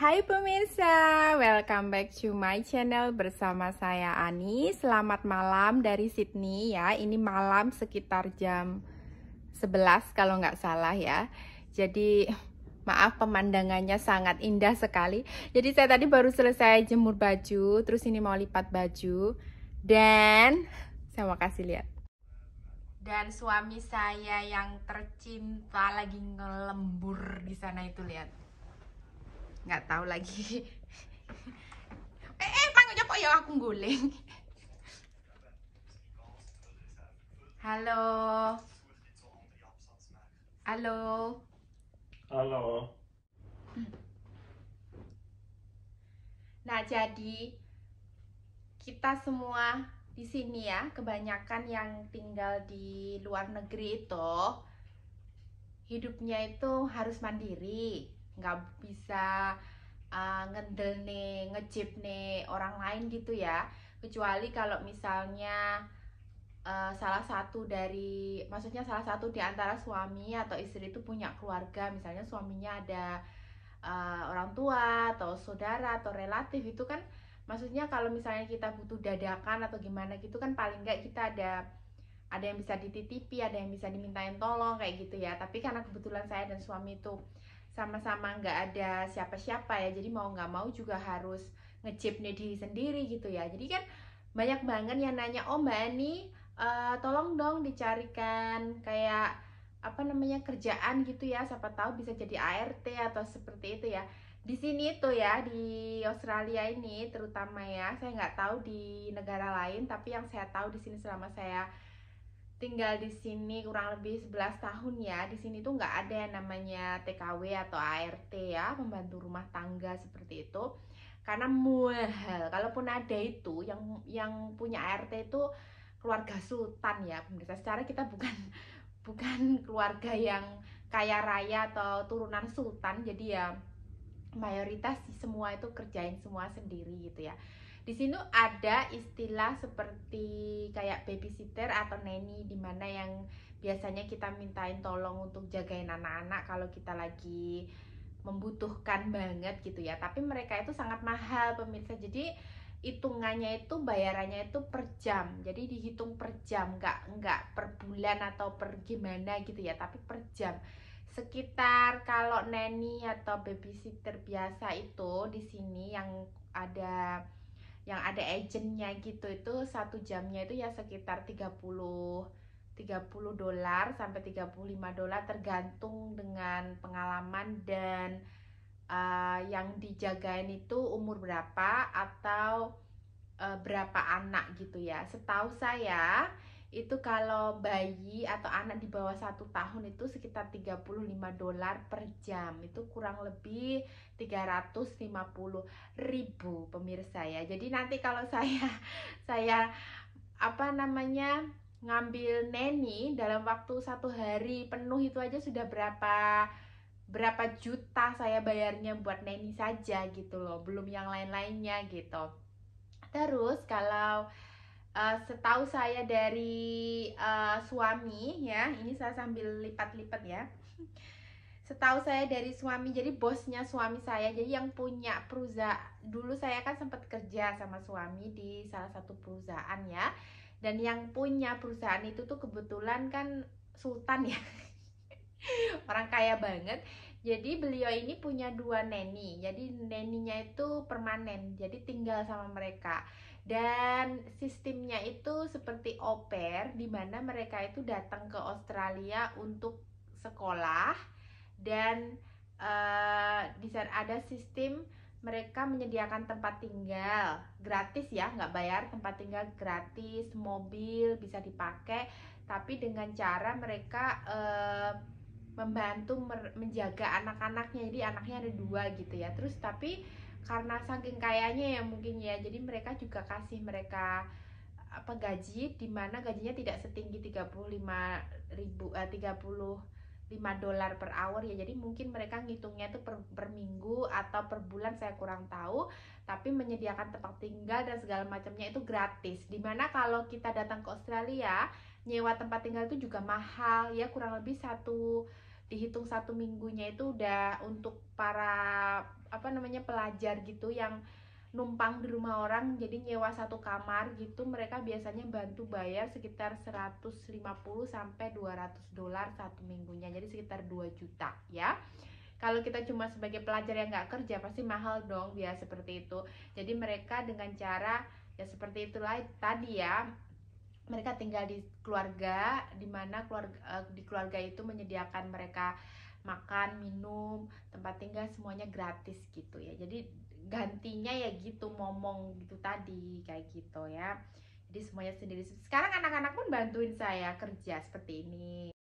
Hai pemirsa, welcome back to my channel bersama saya Ani. Selamat malam dari Sydney ya. Ini malam sekitar jam 11 kalau nggak salah ya. Jadi maaf pemandangannya sangat indah sekali. Jadi saya tadi baru selesai jemur baju, terus ini mau lipat baju. Dan saya mau kasih lihat. Dan suami saya yang tercinta lagi ngelembur di sana itu, lihat. Nggak tahu lagi. Panggilnya kok ya aku guling. Halo. Halo. Halo. Nah, jadi kita semua di sini ya, kebanyakan yang tinggal di luar negeri itu hidupnya itu harus mandiri, nggak bisa ngedel nih, ngejip nih orang lain gitu ya. Kecuali kalau misalnya salah satu di antara suami atau istri itu punya keluarga, misalnya suaminya ada orang tua atau saudara atau relatif, itu kan maksudnya kalau misalnya kita butuh dadakan atau gimana gitu kan paling nggak kita ada yang bisa dititipi, ada yang bisa dimintain tolong kayak gitu ya. Tapi karena kebetulan saya dan suami itu sama-sama nggak ada siapa-siapa ya, jadi mau nggak mau juga harus ngejipnya diri sendiri gitu ya. Jadi kan banyak banget yang nanya, oh Mbak Ani tolong dong dicarikan kayak apa namanya kerjaan gitu ya, siapa tahu bisa jadi ART atau seperti itu ya. Di sini tuh ya, di Australia ini terutama ya, saya nggak tahu di negara lain, tapi yang saya tahu di sini selama saya tinggal di sini kurang lebih 11 tahun ya, di sini tuh nggak ada yang namanya TKW atau ART ya, pembantu rumah tangga seperti itu, karena mahal. Kalaupun ada itu, yang punya ART itu keluarga sultan ya pemirsa. Secara kita bukan keluarga yang kaya raya atau turunan sultan, jadi ya mayoritas semua itu kerjain semua sendiri gitu ya. Di sini ada istilah seperti kayak babysitter atau nanny, dimana yang biasanya kita mintain tolong untuk jagain anak-anak kalau kita lagi membutuhkan banget gitu ya. Tapi mereka itu sangat mahal pemirsa. Jadi hitungannya itu bayarannya itu per jam. Jadi dihitung per jam, nggak per bulan atau per gimana gitu ya, tapi per jam. Sekitar kalau nanny atau babysitter biasa itu di sini yang ada agentnya gitu, itu satu jamnya itu ya sekitar 30 dolar sampai 35 dolar tergantung dengan pengalaman dan yang dijagain itu umur berapa atau berapa anak gitu ya. Setahu saya itu kalau bayi atau anak di bawah 1 tahun itu sekitar 35 dolar per jam, itu kurang lebih 350.000 pemirsa ya. Jadi nanti kalau saya apa namanya ngambil nanny dalam waktu 1 hari penuh itu aja sudah berapa juta saya bayarnya buat nanny saja gitu loh, belum yang lain-lainnya gitu. Terus kalau setahu saya dari suami ya, ini saya sambil lipat-lipat ya. Setahu saya dari suami, jadi bosnya suami saya, jadi yang punya perusahaan, dulu saya kan sempat kerja sama suami di salah satu perusahaan ya. Dan yang punya perusahaan itu tuh kebetulan kan sultan ya. Orang kaya banget. Jadi beliau ini punya 2 nanny. Jadi nanny-nya itu permanen, jadi tinggal sama mereka. Dan sistemnya itu seperti au pair, di mana mereka itu datang ke Australia untuk sekolah. Dan di sana ada sistem mereka menyediakan tempat tinggal gratis ya, nggak bayar, tempat tinggal gratis, mobil bisa dipakai, tapi dengan cara mereka membantu menjaga anak-anaknya. Jadi anaknya ada 2 gitu ya. Terus tapi karena saking kayanya ya mungkin ya, jadi mereka juga kasih mereka apa gaji, dimana gajinya tidak setinggi 35 dolar per hour ya. Jadi mungkin mereka ngitungnya itu per minggu atau per bulan, saya kurang tahu. Tapi menyediakan tempat tinggal dan segala macamnya itu gratis. Dimana kalau kita datang ke Australia, nyewa tempat tinggal itu juga mahal ya, kurang lebih dihitung 1 minggunya itu udah untuk para pelajar gitu yang numpang di rumah orang, jadi nyewa 1 kamar gitu, mereka biasanya bantu bayar sekitar 150 sampai 200 dolar 1 minggunya, jadi sekitar 2 juta ya. Kalau kita cuma sebagai pelajar yang nggak kerja pasti mahal dong biaya seperti itu. Jadi mereka dengan cara ya seperti itulah tadi ya, mereka tinggal di keluarga, dimana di keluarga itu menyediakan mereka makan, minum, tempat tinggal semuanya gratis gitu ya. Jadi gantinya ya gitu, ngomong gitu tadi kayak gitu ya. Jadi semuanya sendiri. Sekarang anak-anak pun bantuin saya kerja seperti ini.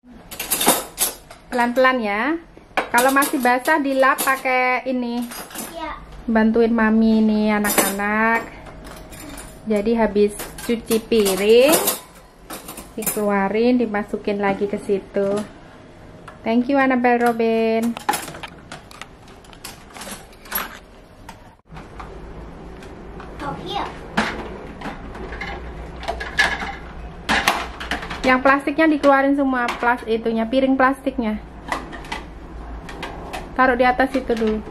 Pelan-pelan ya. Kalau masih basah dilap pakai ini. Ya. Bantuin mami nih anak-anak. Jadi habis cuci piring dikeluarin, dimasukin lagi ke situ. Thank you Annabelle Robin. Yang plastiknya dikeluarin semua, piring plastiknya. Taruh di atas itu dulu.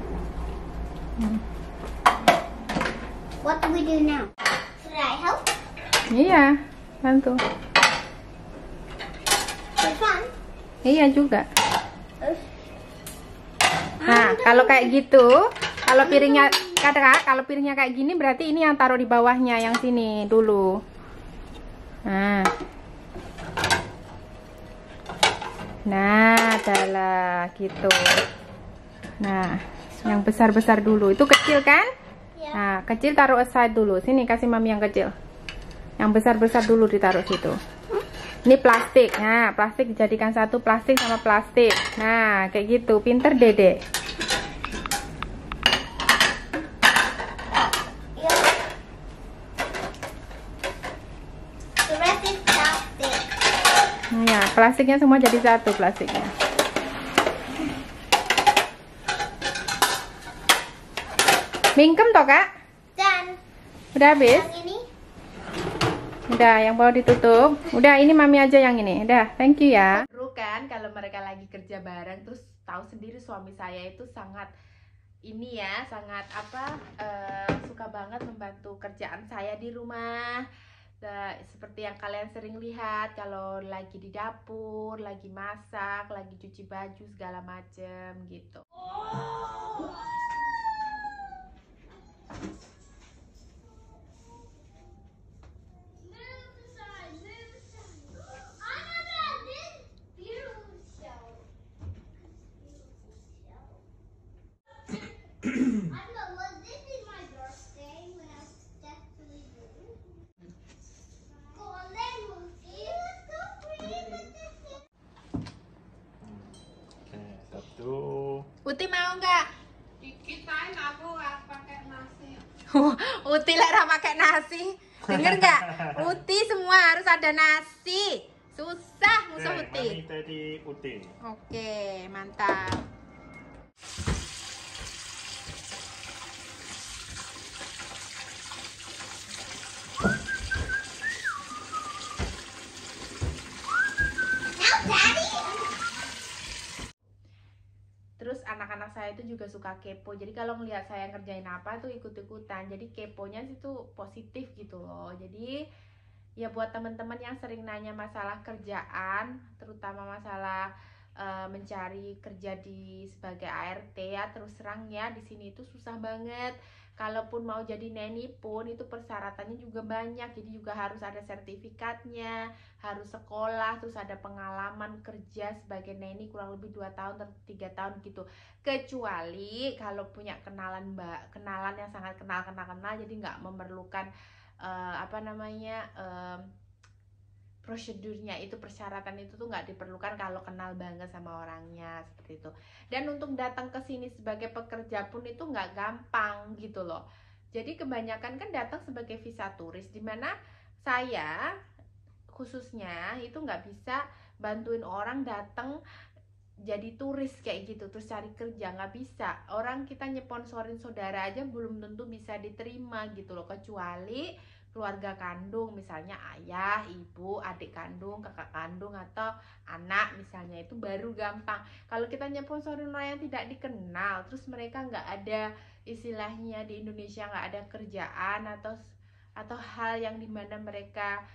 What do we do now? Should I help? Iya, bantu. Iya juga. Nah, kalau kayak gitu, kalau piringnya kalau piringnya kayak gini berarti ini yang taruh di bawahnya, yang sini dulu. Nah, adalah gitu. Nah, yang besar-besar dulu. Itu kecil kan? Ya. Nah, kecil taruh aside dulu. Sini kasih mami yang kecil. Yang besar-besar dulu ditaruh situ. Ini plastik. Nah, plastik dijadikan satu, plastik sama plastik. Nah, kayak gitu. Pinter Dede. Ya. The rest is plastic. Ya, plastiknya semua jadi satu plastiknya. Mingkem toh kak? Dan Udah habis? yang ini Udah, yang bawah ditutup. Udah, ini mami aja yang ini. Udah, thank you ya. Seru kan kalau mereka lagi kerja bareng, terus tahu sendiri suami saya itu sangat ini ya, sangat suka banget membantu kerjaan saya di rumah. Seperti yang kalian sering lihat kalau lagi di dapur, lagi masak, lagi cuci baju segala macem gitu. Uti mau nggak? Dikit aja aku pakai nasi. Uti lah pakai nasi. Denger nggak? Uti semua harus ada nasi. Susah musuh Uti. Mami tadi Uti. Oke, mantap. Terus anak-anak saya itu juga suka kepo. Jadi kalau ngelihat saya ngerjain apa tuh ikut-ikutan. Jadi keponya sih tuh positif gitu loh. Jadi ya buat teman-teman yang sering nanya masalah kerjaan, terutama masalah mencari kerja sebagai ART ya, terus terang ya di sini itu susah banget. Kalaupun mau jadi nanny pun itu persyaratannya juga banyak. Jadi juga harus ada sertifikatnya, harus sekolah, terus ada pengalaman kerja sebagai nanny kurang lebih 2 tahun atau 3 tahun gitu. Kecuali kalau punya kenalan yang sangat kenal, jadi nggak memerlukan prosedurnya itu, persyaratan itu tuh nggak diperlukan kalau kenal banget sama orangnya seperti itu. Dan untuk datang ke sini sebagai pekerja pun itu nggak gampang gitu loh. Jadi kebanyakan kan datang sebagai visa turis, dimana saya khususnya itu nggak bisa bantuin orang datang jadi turis kayak gitu terus cari kerja, nggak bisa. Orang kita nyeponsorin saudara aja belum tentu bisa diterima gitu loh, kecuali keluarga kandung, misalnya ayah, ibu, adik kandung, kakak kandung, atau anak misalnya, itu baru gampang. Kalau kita nyponsorin orang yang tidak dikenal, terus mereka nggak ada, istilahnya di Indonesia nggak ada kerjaan atau hal yang dimana mereka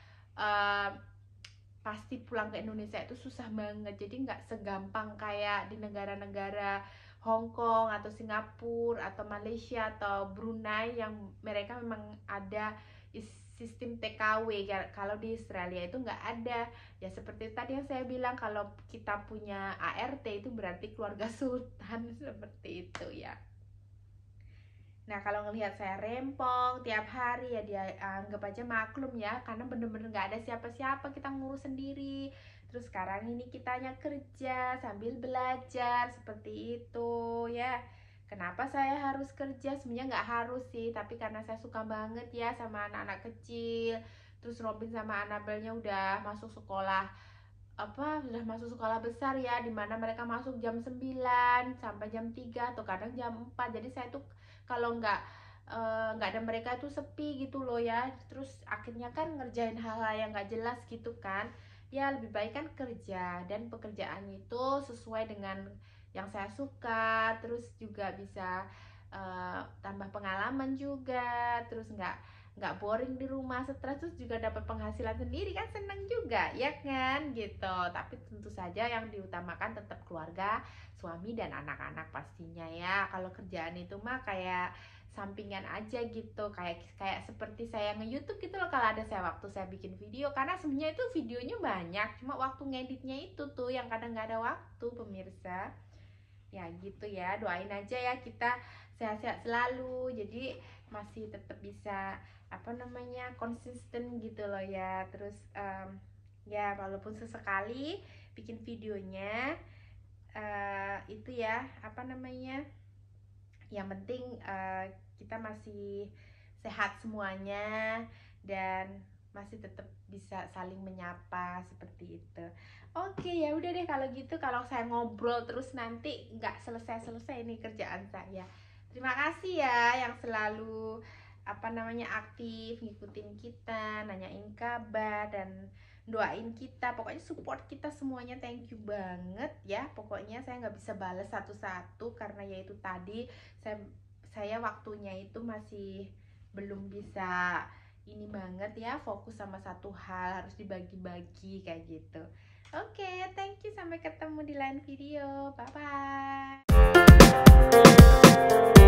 pasti pulang ke Indonesia itu susah banget. Jadi nggak segampang kayak di negara-negara Hong Kong atau Singapura atau Malaysia atau Brunei yang mereka memang ada sistem TKW. Kalau di Australia itu nggak ada. Ya seperti tadi yang saya bilang, kalau kita punya ART itu berarti keluarga sultan seperti itu ya. Nah kalau ngelihat saya rempong tiap hari ya dia anggap aja maklum ya, karena bener-bener nggak ada siapa-siapa, kita ngurus sendiri. Terus sekarang ini kitanya kerja sambil belajar seperti itu ya. Kenapa saya harus kerja? Sebenarnya nggak harus sih, tapi karena saya suka banget ya sama anak-anak kecil. Terus Robin sama Annabelle-nya udah masuk sekolah sudah masuk sekolah besar ya, dimana mereka masuk jam 9 sampai jam 3 atau kadang jam 4. Jadi saya tuh kalau nggak ada mereka tuh sepi gitu loh ya. Terus akhirnya kan ngerjain hal-hal yang nggak jelas gitu kan. Ya lebih baik kan kerja, dan pekerjaan itu sesuai dengan yang saya suka. Terus juga bisa tambah pengalaman juga. Terus nggak boring di rumah, stres, terus juga dapat penghasilan sendiri kan, seneng juga ya kan gitu. Tapi tentu saja yang diutamakan tetap keluarga, suami dan anak-anak pastinya ya. Kalau kerjaan itu mah kayak sampingan aja gitu, kayak seperti saya nge-YouTube gitu loh. Kalau ada waktu saya bikin video, karena sebenarnya itu videonya banyak, cuma waktu ngeditnya itu tuh yang kadang nggak ada waktu pemirsa. Ya gitu ya, doain aja ya kita sehat-sehat selalu, jadi masih tetap bisa konsisten gitu loh ya. Terus ya walaupun sesekali bikin videonya itu ya yang penting kita masih sehat semuanya dan masih tetap bisa saling menyapa seperti itu. Oke ya udah deh kalau gitu, kalau saya ngobrol terus nanti nggak selesai nih kerjaan saya. Terima kasih ya yang selalu aktif ngikutin kita, nanyain kabar dan doain kita, pokoknya support kita semuanya. Thank you banget ya. Pokoknya saya nggak bisa balas satu-satu karena ya itu tadi saya waktunya itu masih belum bisa ini banget ya, fokus sama satu hal, harus dibagi-bagi kayak gitu. Oke, thank you, sampai ketemu di lain video. Bye bye.